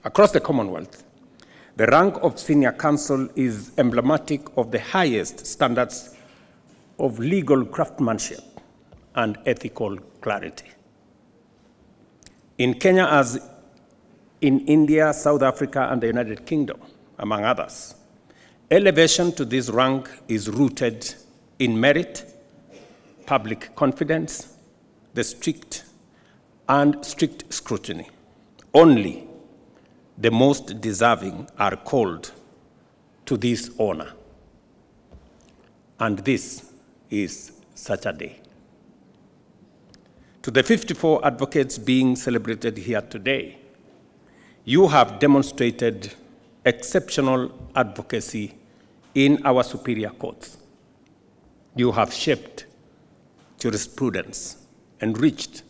Across the Commonwealth, the rank of senior counsel is emblematic of the highest standards of legal craftsmanship and ethical clarity. In Kenya, as in India, South Africa, and the United Kingdom, among others, elevation to this rank is rooted in merit, public confidence, the strict scrutiny. Only the most deserving are called to this honor. And this is such a day. To the 54 advocates being celebrated here today, you have demonstrated exceptional advocacy in our superior courts. You have shaped jurisprudence, enriched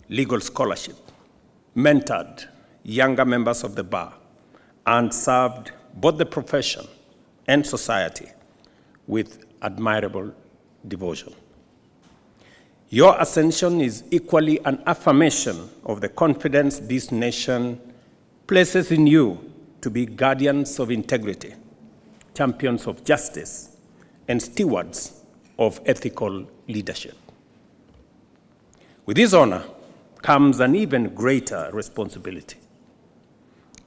legal scholarship, mentored younger members of the bar, and served both the profession and society with admirable devotion. Your ascension is equally an affirmation of the confidence this nation places in you to be guardians of integrity, champions of justice, and stewards of ethical leadership. With this honor comes an even greater responsibility.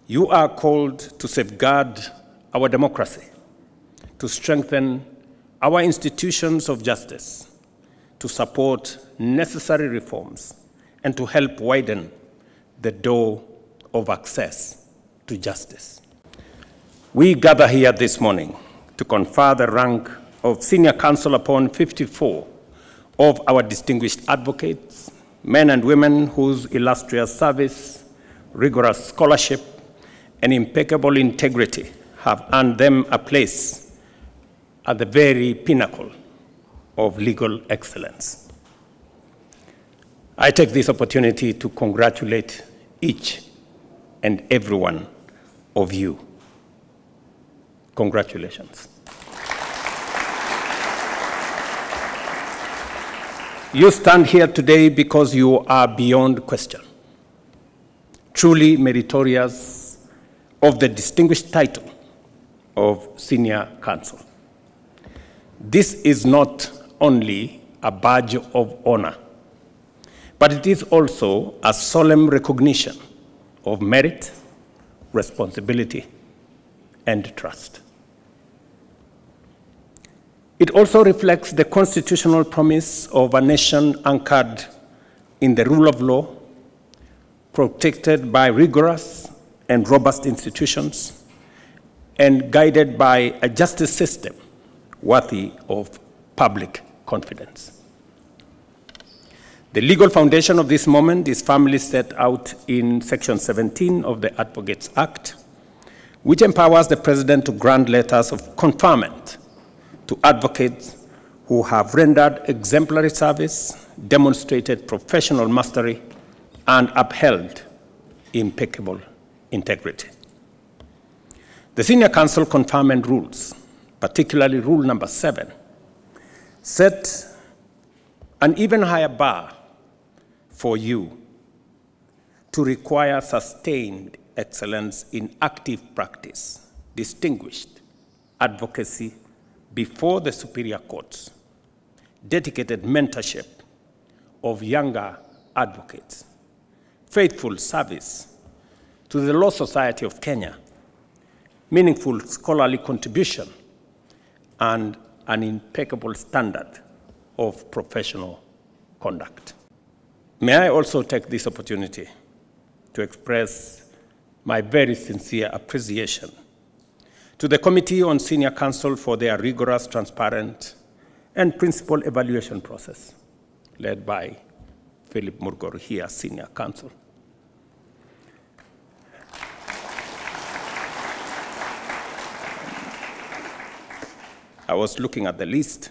You are called to safeguard our democracy, to strengthen our institutions of justice, to support necessary reforms, and to help widen the door of access to justice. We gather here this morning to confer the rank of senior counsel upon 54 of our distinguished advocates, men and women whose illustrious service, rigorous scholarship, and impeccable integrity have earned them a place at the very pinnacle of legal excellence. I take this opportunity to congratulate each and every one of you. Congratulations. You stand here today because you are beyond question, truly meritorious of the distinguished title of senior counsel. This is not only a badge of honor, but it is also a solemn recognition of merit, responsibility, and trust. It also reflects the constitutional promise of a nation anchored in the rule of law, protected by rigorous and robust institutions, and guided by a justice system worthy of public confidence. The legal foundation of this moment is firmly set out in Section 17 of the Advocates Act, which empowers the President to grant letters of conferment to advocates who have rendered exemplary service, demonstrated professional mastery, and upheld impeccable integrity. The senior counsel conferment rules, particularly rule number 7, set an even higher bar for you to require sustained excellence in active practice, distinguished advocacy before the superior courts, dedicated mentorship of younger advocates, faithful service to the Law Society of Kenya, meaningful scholarly contribution, and an impeccable standard of professional conduct. May I also take this opportunity to express my very sincere appreciation to the Committee on Senior Counsel for their rigorous, transparent, and principled evaluation process, led by Philip Murgor here, Senior Counsel. I was looking at the list,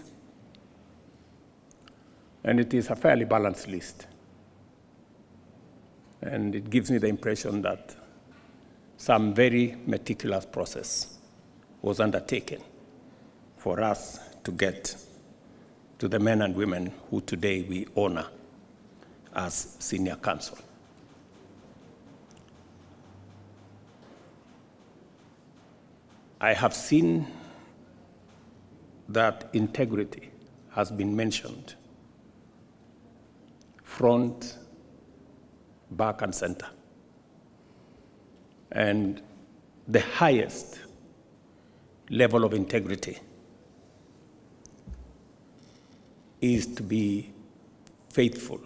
and it is a fairly balanced list. And it gives me the impression that some very meticulous process was undertaken for us to get to the men and women who today we honor as senior counsel. I have seen that integrity has been mentioned front, back, and center. And the highest level of integrity is to be faithful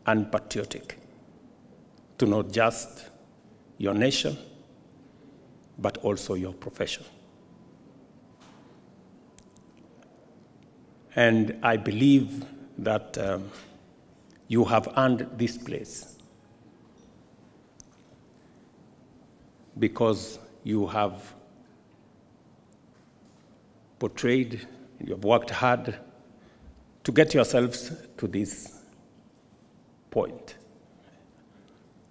and patriotic to not just your nation, but also your profession. And I believe that you have earned this place because you have portrayed, you have worked hard to get yourselves to this point.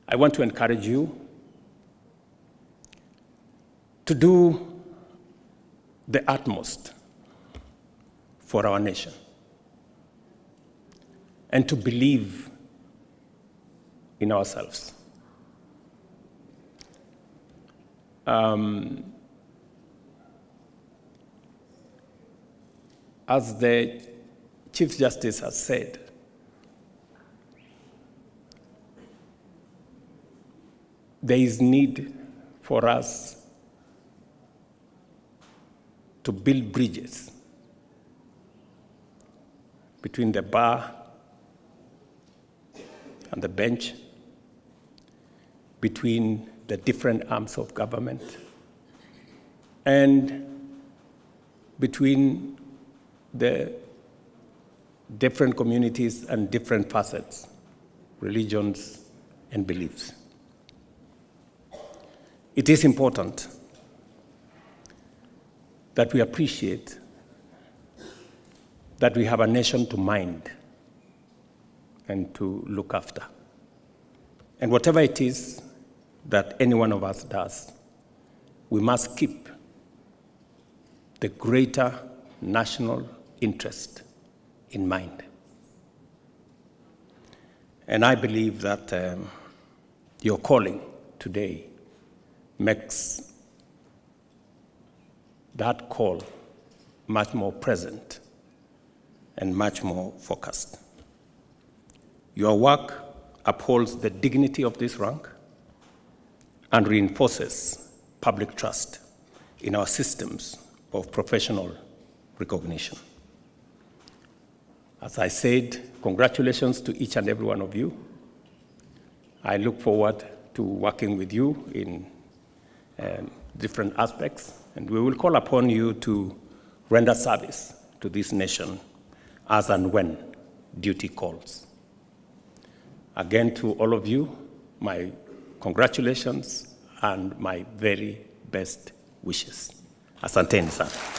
I want to encourage you to do the utmost for our nation and to believe in ourselves. As the Chief Justice has said, there is need for us to build bridges between the bar and the bench, between the different arms of government, and between the different communities and different facets, religions, and beliefs. It is important that we appreciate that we have a nation to mind and to look after. And whatever it is that any one of us does, we must keep the greater national interest in mind. And I believe that your calling today makes that call much more present and much more focused. Your work upholds the dignity of this rank and reinforces public trust in our systems of professional recognition. As I said, congratulations to each and every one of you. I look forward to working with you in different aspects, and we will call upon you to render service to this nation as and when duty calls. Again, to all of you, my congratulations and my very best wishes. Asanteni sana.